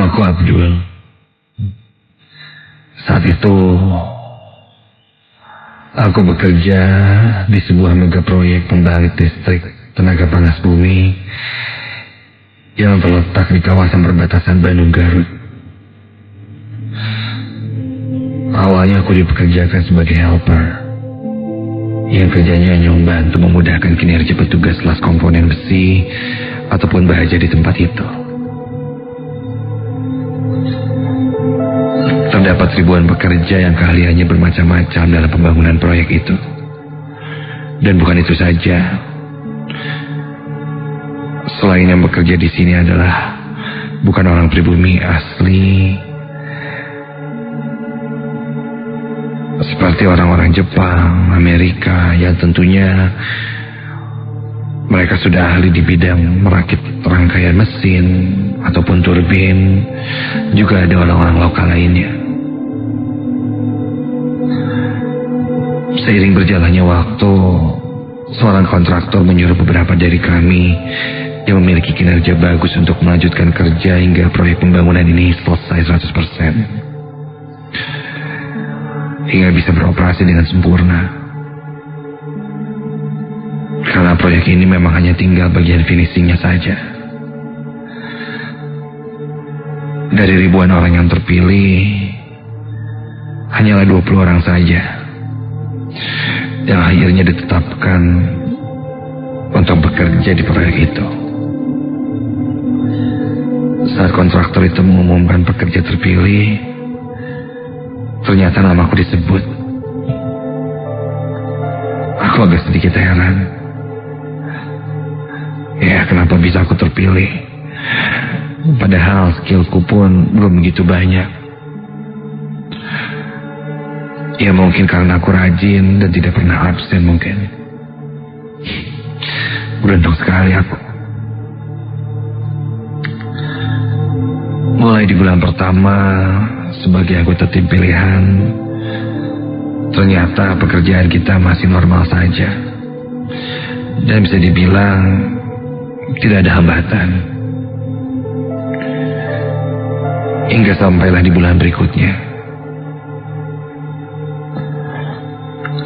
Aku Abdul. Saat itu aku bekerja di sebuah mega proyek pembangkit listrik tenaga panas bumi yang terletak di kawasan perbatasan Bandung Garut. Awalnya aku dipekerjakan sebagai helper yang kerjanya hanya membantu memudahkan kinerja petugas las komponen besi ataupun baja di tempat itu. Terdapat ribuan pekerja yang keahliannya bermacam-macam dalam pembangunan proyek itu. Dan bukan itu saja. Selain yang bekerja di sini adalah bukan orang pribumi asli, seperti orang-orang Jepang, Amerika, yang tentunya mereka sudah ahli di bidang merakit rangkaian mesin ataupun turbin. Juga ada orang-orang lokal lainnya. Seiring berjalannya waktu, seorang kontraktor menyuruh beberapa dari kami yang memiliki kinerja bagus untuk melanjutkan kerja hingga proyek pembangunan ini selesai 100%. Hingga bisa beroperasi dengan sempurna. Karena proyek ini memang hanya tinggal bagian finishingnya saja. Dari ribuan orang yang terpilih, hanyalah 20 orang saja yang akhirnya ditetapkan untuk bekerja di proyek itu. Saat kontraktor itu mengumumkan pekerja terpilih, ternyata namaku disebut. Aku agak sedikit heran. Ya, kenapa bisa aku terpilih? Padahal skillku pun belum begitu banyak. Ya mungkin karena aku rajin dan tidak pernah absen mungkin. Beruntung sekali aku. Mulai di bulan pertama sebagai anggota tim pilihan, ternyata pekerjaan kita masih normal saja. Dan bisa dibilang tidak ada hambatan. Hingga sampailah di bulan berikutnya.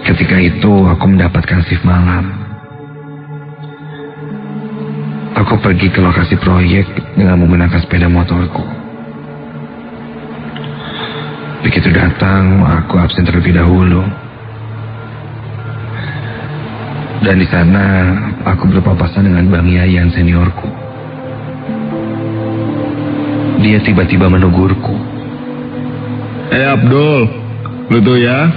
Ketika itu aku mendapatkan shift malam. Aku pergi ke lokasi proyek dengan menggunakan sepeda motorku. Begitu datang, aku absen terlebih dahulu. Dan di sana aku berpapasan dengan Bang Yayan seniorku. Dia tiba-tiba menegurku. Abdul, lu tuh ya,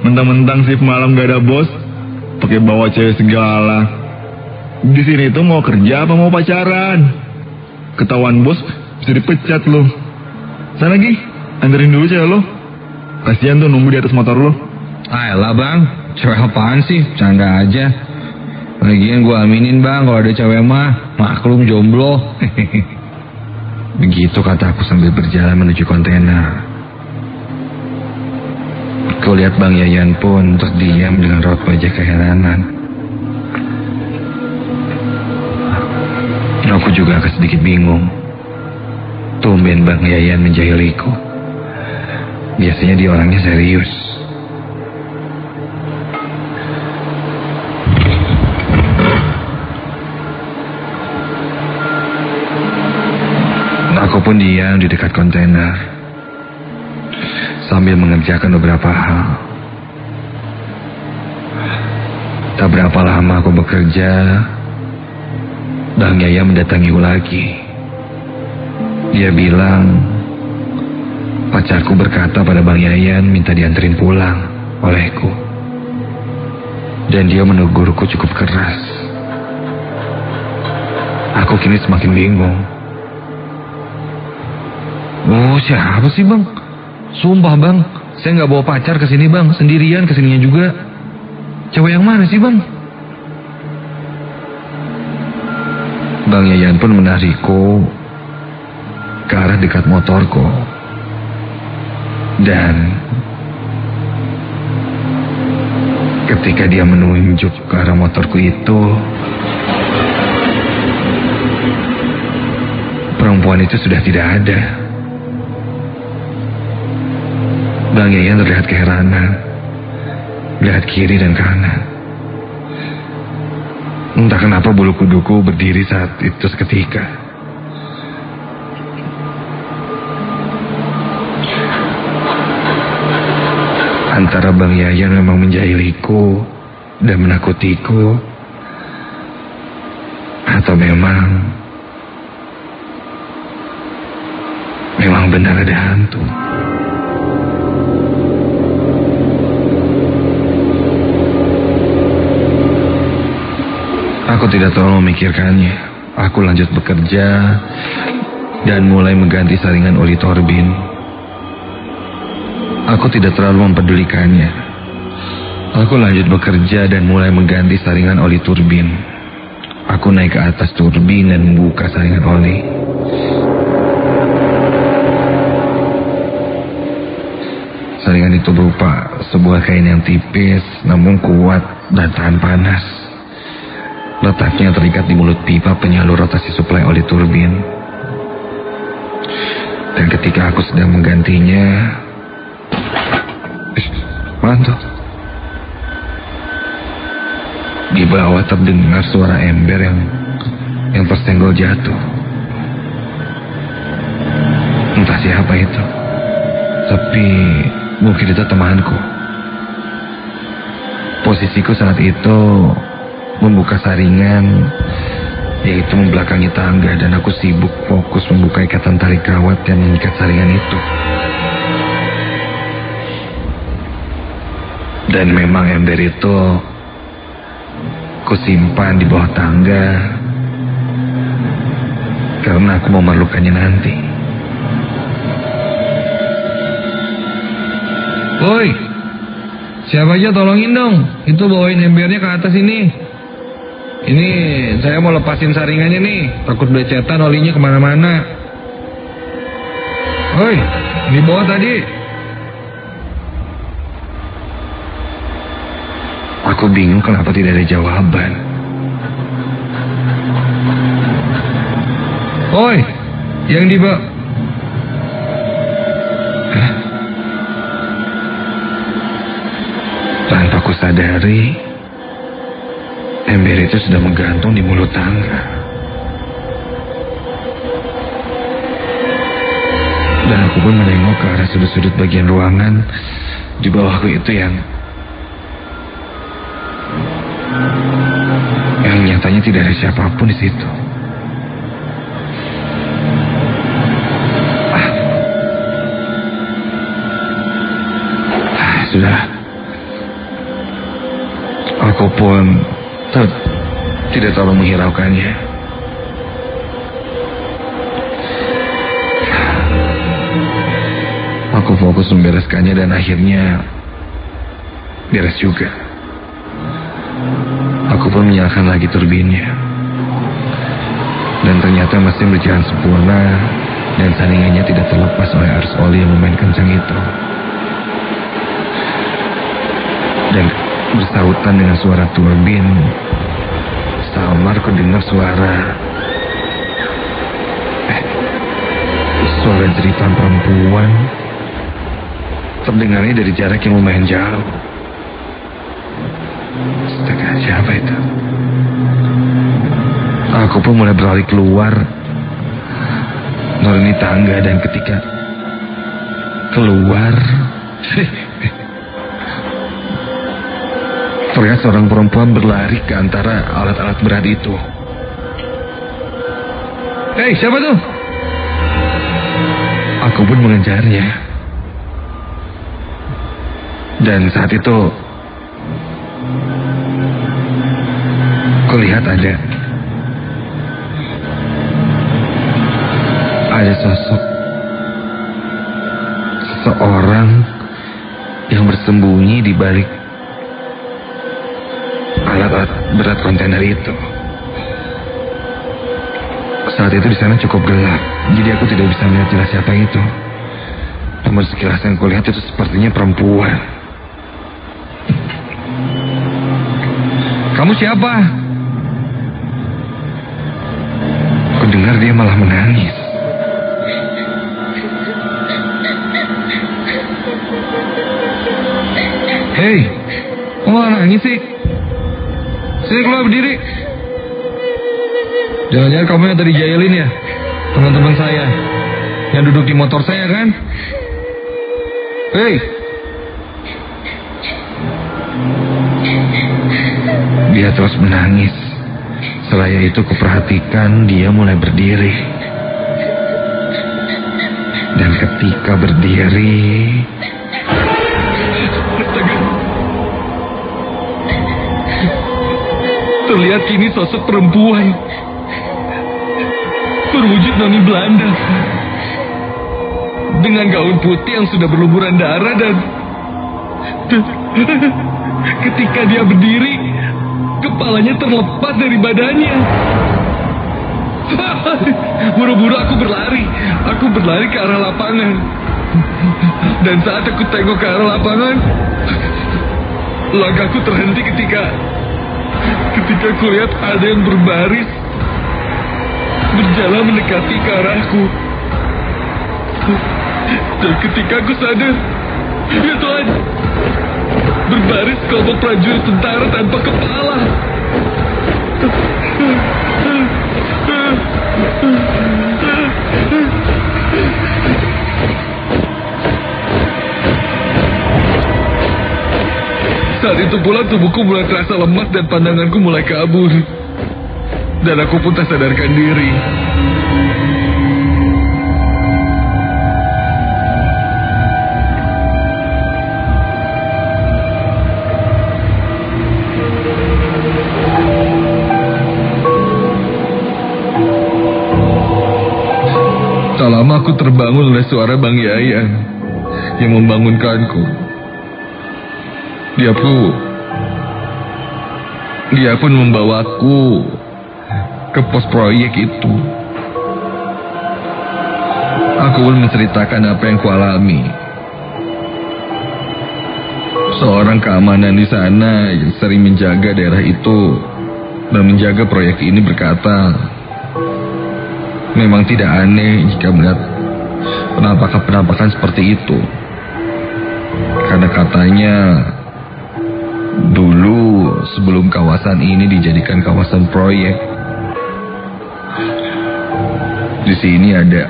mentang-mentang shift malam gak ada bos, pakai bawa cewek segala. Di sini tuh mau kerja apa mau pacaran? Ketahuan bos bisa dipecat lu. Sana Gi, anterin dulu cewek lu. Kasihan tuh nunggu di atas motor lu. Ayolah bang, cewek apaan sih? Canda aja. Lagian gue aminin bang kalau ada cewek mah, maklum jomblo. Begitu kataku sambil berjalan menuju kontainer. Kulihat Bang Yayan pun terdiam dengan raut wajah keheranan. Aku juga agak sedikit bingung. Tumben Bang Yayan menjahiliku. Biasanya dia orangnya serius. Aku pun diam di dekat kontainer sambil mengerjakan beberapa hal. Tak berapa lama aku bekerja, Bang Yaya mendatangiku lagi. Dia bilang pacarku berkata pada Bang Yayan minta dianterin pulang olehku. Dan dia menegurku cukup keras. Aku kini semakin bingung. Oh siapa sih bang? Sumpah bang, saya nggak bawa pacar ke sini bang, sendirian kesininya juga. Cewek yang mana sih bang? Bang Yayan pun menarikku ke arah dekat motorku. Dan ketika dia menunjuk ke arah motorku itu, perempuan itu sudah tidak ada. Bang Yayan terlihat keheranan, melihat kiri dan kanan. Entah kenapa bulu kuduku berdiri saat itu seketika. Antara Bang Yayan memang menjahiliku dan menakutiku, atau memang benar ada hantu. Aku tidak terlalu memikirkannya. Aku lanjut bekerja dan mulai mengganti saringan oli turbin. Aku tidak terlalu mempedulikannya. Aku lanjut bekerja dan mulai mengganti saringan oli turbin. Aku naik ke atas turbin dan membuka saringan oli. Saringan itu berupa sebuah kain yang tipis namun kuat dan tahan panas. Letaknya terikat di mulut pipa penyalur rotasi suplai oli turbin. Dan ketika aku sedang menggantinya, mantul. Di bawah terdengar suara ember yang tersenggol jatuh. Entah siapa itu, tapi mungkin itu temanku. Posisiku saat itu membuka saringan, yaitu membelakangi tangga, dan aku sibuk fokus membuka ikatan tali kawat yang mengikat saringan itu. Dan memang ember itu kusimpan di bawah tangga karena aku memerlukannya nanti. Woi, siapa aja tolongin dong. Itu bawain embernya ke atas ini. Ini saya mau lepasin saringannya nih. Takut belecetan olinya kemana-mana. Woi, di bawah tadi. Aku bingung kenapa tidak ada jawaban. Woi, yang di bawah. Tanpa ku sadari, ember itu sudah menggantung di mulut tangga. Dan aku pun menengok ke arah sudut-sudut bagian ruangan di bawahku itu yang nyatanya tidak ada siapapun di situ. Sudah. Aku pun tidak terlalu menghiraukannya. Aku fokus membereskannya dan akhirnya beres juga. Aku pun menyalakan lagi turbinnya. Dan ternyata mesin berjalan sempurna dan saringannya tidak terlepas oleh arus oli yang lumayan kencang itu. Dan bersautan dengan suara turbin, samar ku dengar suara jeritan perempuan terdengarnya dari jarak yang lumayan jauh. Astaga, siapa itu? Aku pun mulai berlari keluar, nuruni tangga, dan ketika keluar terlihat seorang perempuan berlari ke antara alat-alat berat itu. Hei, siapa tuh? Aku pun mengejarnya. Dan saat itu kulihat ada sosok seseorang yang bersembunyi di balik alat-alat berat kontainer itu. Saat itu di sana cukup gelap, jadi aku tidak bisa melihat jelas siapa itu. Namun sekilas yang kulihat itu sepertinya perempuan. Kamu siapa? Aku dengar dia malah menangis. Hei, kok malah nangis sih? Sini keluar berdiri. Jangan-jangan kamu yang tadi jailin ya? Teman-teman saya yang duduk di motor saya kan? Hei. Dia terus menangis. Seraya itu kuperhatikan dia mulai berdiri. Dan ketika berdiri, Astaga. Terlihat kini sosok perempuan berwujud noni Belanda dengan gaun putih yang sudah berlumuran darah dan ketika dia berdiri, kepalanya terlepas dari badannya. Buru-buru aku berlari ke arah lapangan. Dan saat aku tengok ke arah lapangan, langkahku terhenti ketika aku lihat ada yang berbaris berjalan mendekati ke arahku. Dan ketika aku sadar, ya Tuhan, berbaris kelompok prajurit tentara tanpa kepala. Saat itu pula tubuhku mulai terasa lemas dan pandanganku mulai kabur. Dan aku pun tak sadarkan diri. Tak lama aku terbangun oleh suara Bang Yayan yang membangunkanku. Dia pun membawaku ke pos proyek itu. Aku pun menceritakan apa yang kualami. Seorang keamanan di sana yang sering menjaga daerah itu dan menjaga proyek ini berkata, memang tidak aneh jika melihat penampakan-penampakan seperti itu. Karena katanya, dulu sebelum kawasan ini dijadikan kawasan proyek, di sini ada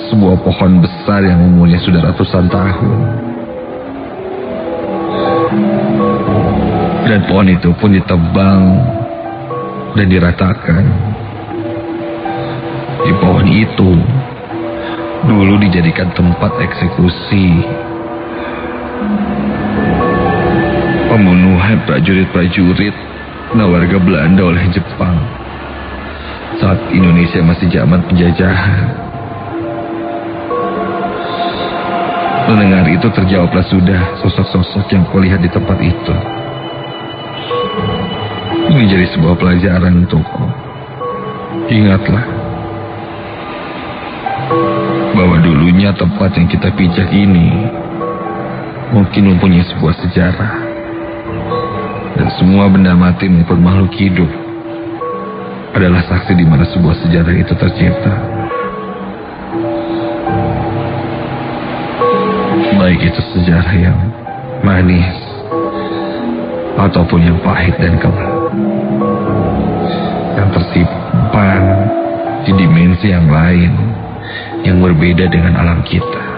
sebuah pohon besar yang umurnya sudah ratusan tahun. Dan pohon itu pun ditebang dan diratakan. Di pohon itu dulu dijadikan tempat eksekusi pembunuhan prajurit-prajurit warga Belanda oleh Jepang saat Indonesia masih zaman penjajahan. Mendengar itu terjawablah sudah sosok-sosok yang kulihat di tempat itu. Ini jadi sebuah pelajaran untukku. Ingatlah bahwa dulunya tempat yang kita pijak ini mungkin mempunyai sebuah sejarah. Dan semua benda mati maupun makhluk hidup adalah saksi di mana sebuah sejarah itu tercipta. Baik itu sejarah yang manis ataupun yang pahit dan kelam, yang tersimpan di dimensi yang lain yang berbeda dengan alam kita.